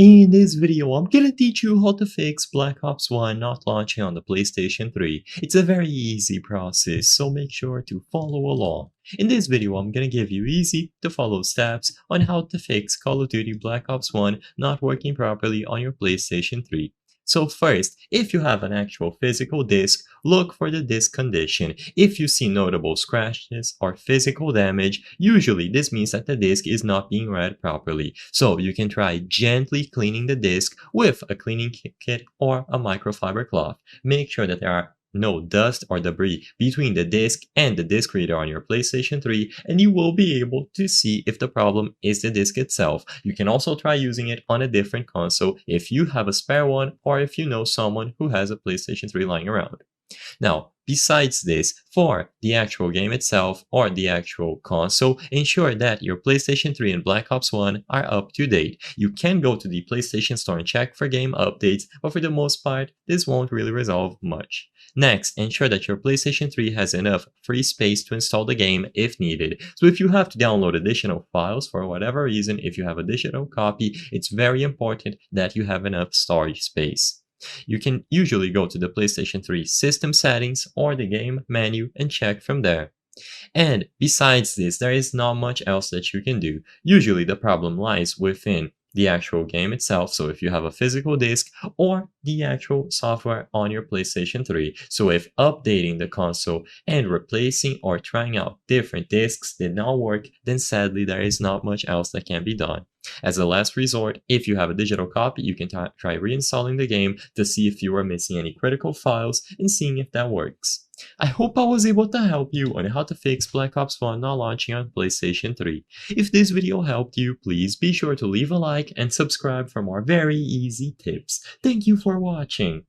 In this video, I'm gonna teach you how to fix Black Ops 1 not launching on the PlayStation 3. It's a very easy process, so make sure to follow along. In this video, I'm gonna give you easy to follow steps on how to fix Call of Duty Black Ops 1 not working properly on your PlayStation 3. So first, if you have an actual physical disc, look for the disc condition. If you see notable scratches or physical damage, usually this means that the disc is not being read properly. So you can try gently cleaning the disc with a cleaning kit or a microfiber cloth. Make sure that there are no dust or debris between the disc and the disc reader on your PlayStation 3, and you will be able to see if the problem is the disc itself. You can also try using it on a different console if you have a spare one or if you know someone who has a PlayStation 3 lying around. Now, besides this, for the actual game itself or the actual console, ensure that your PlayStation 3 and Black Ops 1 are up to date. You can go to the PlayStation Store and check for game updates, but for the most part, this won't really resolve much. Next, ensure that your PlayStation 3 has enough free space to install the game if needed. So if you have to download additional files for whatever reason, if you have a digital copy, it's very important that you have enough storage space. You can usually go to the PlayStation 3 system settings or the game menu and check from there. And besides this, there is not much else that you can do. Usually the problem lies within the actual game itself, so if you have a physical disc or the actual software on your PlayStation 3. So if updating the console and replacing or trying out different discs did not work, then sadly there is not much else that can be done. As a last resort, if you have a digital copy, you can try reinstalling the game to see if you are missing any critical files and seeing if that works. I hope I was able to help you on how to fix Black Ops 1 not launching on PlayStation 3. If this video helped you, please be sure to leave a like and subscribe for more very easy tips. Thank you for watching.